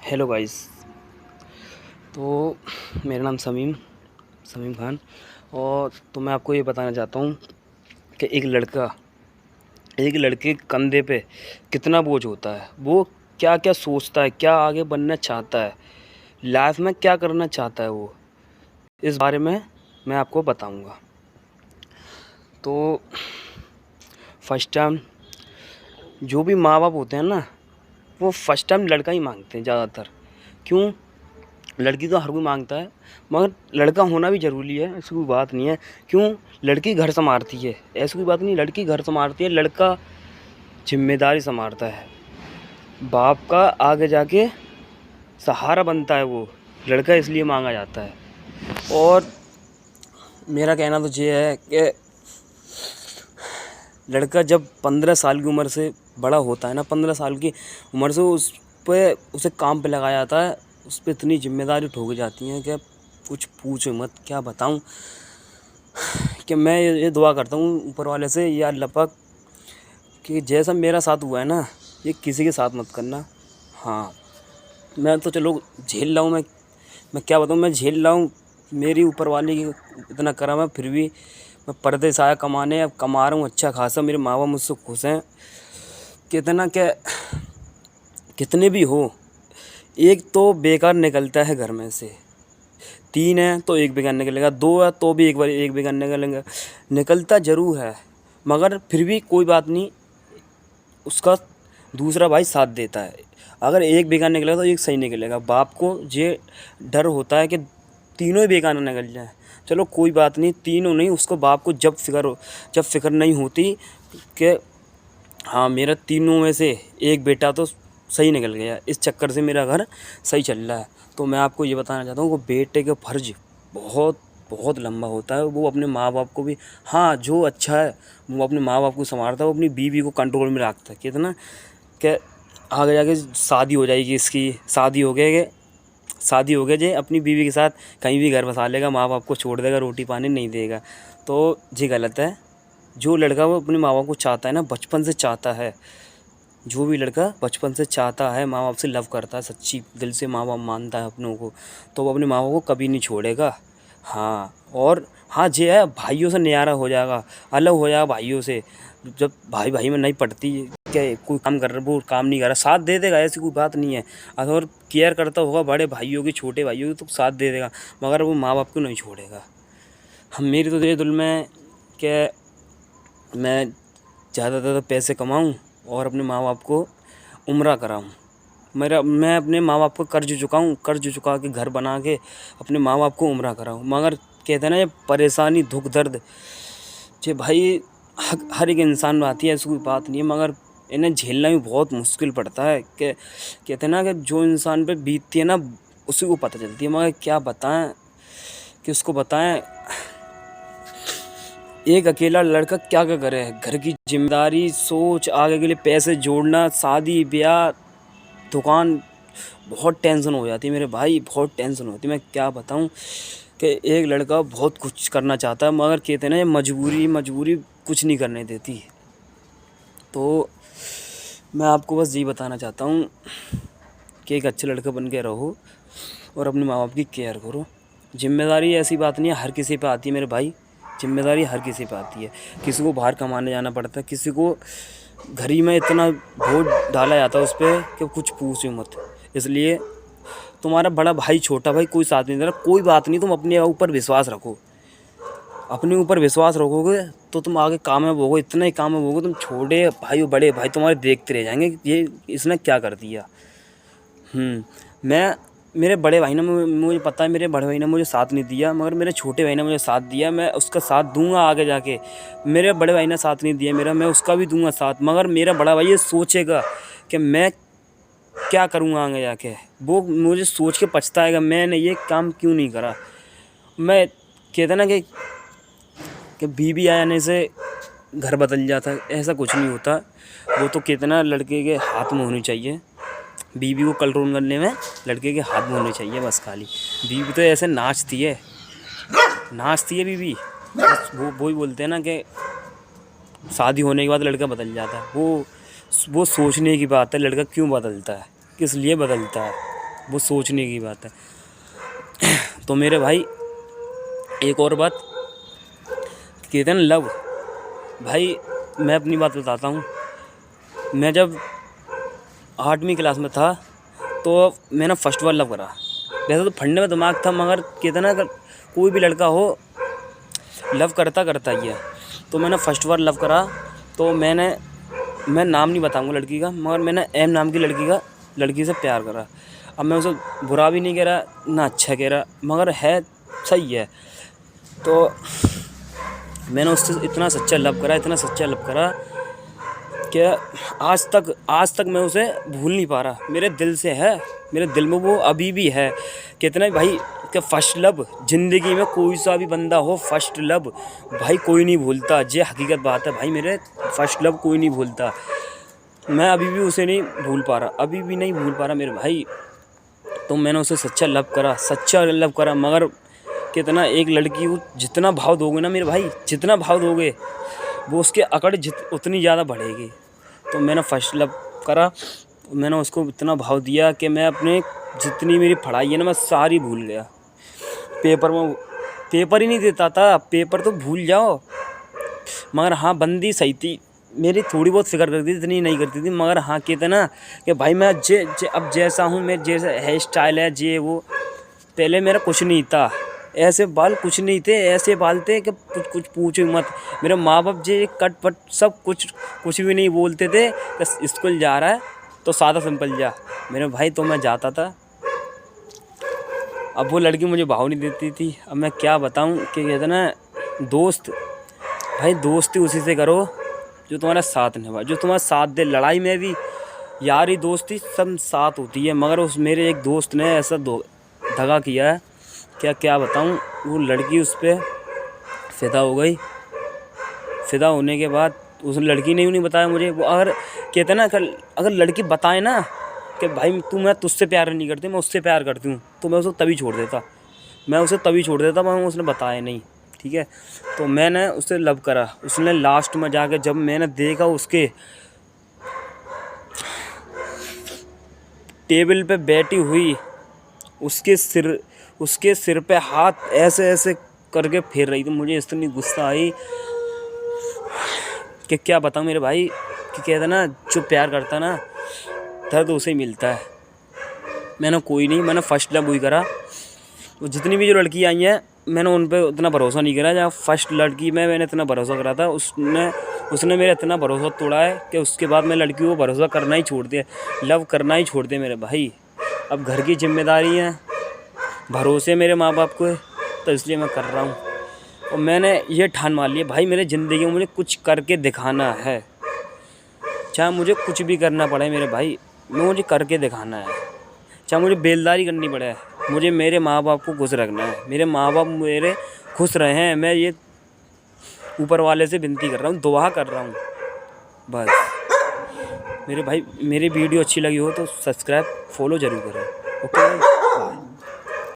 Hello guys. तो मेरा नाम समीम खान। और तो मैं आपको ये बताना चाहता हूँ कि एक लड़के के कंधे पे कितना बोझ होता है। वो क्या क्या सोचता है, क्या आगे बनना चाहता है, लाइफ में क्या करना चाहता है, वो इस बारे में मैं आपको बताऊँगा। तो फर्स्ट टाइम जो भी माँ बाप होते हैं ना, वो फर्स्ट टाइम लड़का ही मांगते हैं ज़्यादातर। क्यों? लड़की तो हर कोई मांगता है, मगर लड़का होना भी ज़रूरी है, ऐसी कोई बात नहीं है। क्यों? लड़की घर संभालती है, ऐसी कोई बात नहीं, लड़की घर संभालती है, लड़का जिम्मेदारी संभालता है, बाप का आगे जाके सहारा बनता है वो लड़का, इसलिए मांगा जाता है। और मेरा कहना तो ये है कि लड़का जब 15 साल की उम्र से बड़ा होता है ना, 15 साल की उम्र से उसे काम पे लगाया जाता है, उस पर इतनी जिम्मेदारी ठोकी जाती हैं कि कुछ पूछो मत। क्या बताऊं कि मैं ये दुआ करता हूँ ऊपर वाले से, या अल्लाह पाक, कि जैसा मेरा साथ हुआ है ना, ये किसी के साथ मत करना। हाँ, मैं तो चलो झेल रहा हूँ, मैं क्या बताऊँ, मैं झेल रहा हूँ। मेरी ऊपर वाले की इतना करम है, फिर भी मैं परदेस आया कमाने, अब कमा रहा हूँ अच्छा खासा, मेरे माँ बाप मुझसे खुश हैं। कितना क्या, कितने भी हो, एक तो बेकार निकलता है घर में से। 3 है तो एक बेकार निकलेगा, 2 है तो भी एक बेकार निकलेगा, निकलता ज़रूर है, मगर फिर भी कोई बात नहीं, उसका दूसरा भाई साथ देता है। अगर एक बेकार निकलेगा तो एक सही निकलेगा। बाप को ये डर होता है कि तीनों ही बेकार ना निकल जाए। चलो कोई बात नहीं, तीनों नहीं, उसको बाप को जब फिक्र नहीं होती कि हाँ मेरा तीनों में से एक बेटा तो सही निकल गया, इस चक्कर से मेरा घर सही चल रहा है। तो मैं आपको ये बताना चाहता हूँ कि बेटे का फ़र्ज़ बहुत बहुत लंबा होता है। वो अपने माँ बाप को भी, हाँ जो अच्छा है वो अपने माँ बाप को संभालता है, वो अपनी बीवी को कंट्रोल में रखता है। कितना कि आगे जाके शादी हो जाएगी, इसकी शादी हो गया जे अपनी बीवी के साथ कहीं भी घर बसा लेगा, माँ बाप को छोड़ देगा, रोटी पानी नहीं देगा, तो ये गलत है। जो लड़का वो अपने माँ बाप को चाहता है ना, बचपन से चाहता है, जो भी लड़का बचपन से चाहता है, माँ बाप से लव करता है, सच्ची दिल से माँ बाप मानता है अपनों को, तो वो अपने माँ बाप को कभी नहीं छोड़ेगा। हाँ, और हाँ ये है, भाइयों से न्यारा हो जाएगा, अलग हो जाएगा भाइयों से। जब भाई भाई में नहीं पड़ती, क्या कोई काम कर रहा, वो काम नहीं कर रहा, साथ दे देगा, ऐसी कोई बात नहीं है। अगर केयर करता होगा बड़े भाइयों की, छोटे भाइयों की, तो साथ दे देगा, मगर वो माँ बाप को नहीं छोड़ेगा। हम मेरी तो ये दिल में कि मैं ज़्यादा से ज़्यादा पैसे कमाऊँ और अपने माँ बाप को उम्रा कराऊँ। मैं अपने माँ बाप को कर्ज चुका के घर बना के अपने माँ बाप को उम्रा कराऊँ। मगर कहते हैं ना, ये परेशानी दुख दर्द ये भाई हर एक इंसान में आती है, ऐसी कोई बात नहीं है, मगर इन्हें झेलना भी बहुत मुश्किल पड़ता है। कि कहते हैं ना कि जो इंसान पे बीतती है ना, उसी को पता चलती है। मगर क्या बताएं, किसको बताएं, एक अकेला लड़का क्या क्या करे, घर की जिम्मेदारी, सोच, आगे के लिए पैसे जोड़ना, शादी ब्याह, दुकान, बहुत टेंशन हो जाती है मेरे भाई, बहुत टेंशन होती है। मैं क्या बताऊं कि एक लड़का बहुत कुछ करना चाहता है, मगर कहते हैं ना, ये मजबूरी कुछ नहीं करने देती। तो मैं आपको बस यही बताना चाहता हूँ कि एक अच्छे लड़का बन के रहो और अपने माँ बाप की केयर करो। जिम्मेदारी ऐसी बात नहीं है, हर किसी पे आती है मेरे भाई, जिम्मेदारी हर किसी पे आती है। किसी को बाहर कमाने जाना पड़ता है, किसी को घर ही में इतना बोझ डाला जाता है उस पर कि कुछ पूछो मत। इसलिए तुम्हारा बड़ा भाई छोटा भाई कोई साथ नहीं दे रहा, कोई बात नहीं, तुम अपने ऊपर विश्वास रखो। अपने ऊपर विश्वास रखोगे तो तुम आगे कामयाब होगे, इतना ही कामयाब होगे, तुम छोटे भाई और बड़े भाई तुम्हारे देखते रह जाएंगे ये इसने क्या कर दिया। मैं मेरे बड़े भाई ने मुझे पता है, मेरे बड़े भाई ने मुझे साथ नहीं दिया, मगर मेरे छोटे भाई ने मुझे साथ दिया। मैं उसका साथ दूंगा आगे जाके। मेरे बड़े भाई ने साथ नहीं दिया मेरा, मैं उसका भी दूंगा साथ, मगर मेरा बड़ा भाई ये सोचेगा कि मैं क्या करूँगा आगे जाके। वो मुझे सोच के पछताएगा, मैंने ये काम क्यों नहीं करा। मैं कहता ना कि बीवी आने से घर बदल जाता है, ऐसा कुछ नहीं होता। वो तो कितना लड़के के हाथ में होनी चाहिए, बीवी को कंट्रोल करने में लड़के के हाथ में होने चाहिए बस खाली। बीवी तो ऐसे नाचती है बीवी, बस वो ही बोलते हैं ना कि शादी होने के बाद लड़का बदल जाता है। वो सोचने की बात है, लड़का क्यों बदलता है, किस लिए बदलता है। वो सोचने की बात है। तो मेरे भाई एक और बात, कहते हैं ना लव, भाई मैं अपनी बात बताता हूँ। मैं जब 8वीं क्लास में था तो मैंने फर्स्ट बार लव करा। वैसे तो फंडे में दिमाग था, मगर कहते ना अगर कोई भी लड़का हो लव करता ही है। तो मैंने फर्स्ट बार लव करा। तो मैं नाम नहीं बताऊंगा लड़की का, मगर मैंने एम नाम की लड़की से प्यार करा। अब मैं उसे बुरा भी नहीं कह रहा ना अच्छा कह रहा, मगर है सही है। तो मैंने उससे इतना सच्चा लव करा कि आज तक मैं उसे भूल नहीं पा रहा। मेरे दिल से है, मेरे दिल में वो अभी भी है। कितना भाई कि फर्स्ट लव ज़िंदगी में कोई सा भी बंदा हो, फर्स्ट लव भाई कोई नहीं भूलता। ये हकीकत बात है भाई, मेरे फर्स्ट लव कोई नहीं भूलता। मैं अभी भी उसे नहीं भूल पा रहा मेरे भाई। तो मैंने उसे सच्चा लव करा, मगर कितना एक लड़की को जितना भाव दोगे ना मेरे भाई, जितना भाव दोगे वो उसके अकड़ उतनी ज़्यादा बढ़ेगी। तो मैंने फर्स्ट लव करा, मैंने उसको इतना भाव दिया कि मैं अपने जितनी मेरी पढ़ाई है ना मैं सारी भूल गया। पेपर ही नहीं देता था, पेपर तो भूल जाओ। मगर हाँ बंदी सही थी, मेरी थोड़ी बहुत फिक्र करती थी, इतनी नहीं करती थी। मगर हाँ कहते ना कि भाई मैं अब जैसा हूँ, मेरे जैसा हेयर स्टाइल है जे वो, पहले मेरा कुछ नहीं था, ऐसे बाल कुछ नहीं थे, ऐसे बाल थे कि कुछ पूछो मत। मेरे माँ बाप जे कट पट सब कुछ भी नहीं बोलते थे कि स्कूल जा रहा है तो सादा सिंपल जा। मेरे भाई तो मैं जाता था। अब वो लड़की मुझे भाव नहीं देती थी। अब मैं क्या बताऊं कि कहते ना दोस्त, भाई दोस्ती उसी से करो जो तुम्हारा साथ निभाए, जो तुम्हारा साथ दे। लड़ाई में भी यारी दोस्ती सब साथ होती है, मगर उस मेरे एक दोस्त ने ऐसा दगा किया है क्या बताऊं। वो लड़की उस पर फिदा हो गई। फिदा होने के बाद उस लड़की ने नहीं बताया मुझे। वो अगर कहते ना अगर लड़की बताए ना कि भाई मैं तुझसे प्यार नहीं करती, मैं उससे प्यार करती हूँ, तो मैं उसे तभी छोड़ देता। मगर उसने बताया नहीं, ठीक है। तो मैंने उससे लव करा। उसने लास्ट में जाके जब मैंने देखा उसके टेबल पे बैठी हुई, उसके सिर पे हाथ ऐसे करके फेर रही थी, मुझे इतनी गुस्सा आई कि क्या बताऊँ मेरे भाई। कि कहते ना जो प्यार करता ना दर्द उसे ही मिलता है। मैंने फर्स्ट लव वही करा। वो जितनी भी जो लड़की आई हैं मैंने उन पे उतना भरोसा नहीं करा। जहाँ फर्स्ट लड़की में मैंने इतना भरोसा करा था, उसने मेरा इतना भरोसा तोड़ा है कि उसके बाद मैं लड़की को भरोसा करना ही छोड़ दिया, लव करना ही छोड़ दिया मेरे भाई। अब घर की जिम्मेदारी है, भरोसे मेरे माँ बाप को है, तो इसलिए मैं कर रहा हूँ। और मैंने ये ठान मान लिया भाई मेरे ज़िंदगी में मुझे कुछ करके दिखाना है, चाहे मुझे कुछ भी करना पड़े मेरे भाई, मुझे करके दिखाना है। चाहे मुझे बेलदारी करनी पड़े, मुझे मेरे माँ बाप को खुश रखना है। मेरे माँ बाप मेरे खुश रहे हैं, मैं ये ऊपर वाले से विनती कर रहा हूँ, दुआ कर रहा हूँ बस। मेरे भाई मेरी वीडियो अच्छी लगी हो तो सब्सक्राइब फॉलो ज़रूर करें। ओके भाई।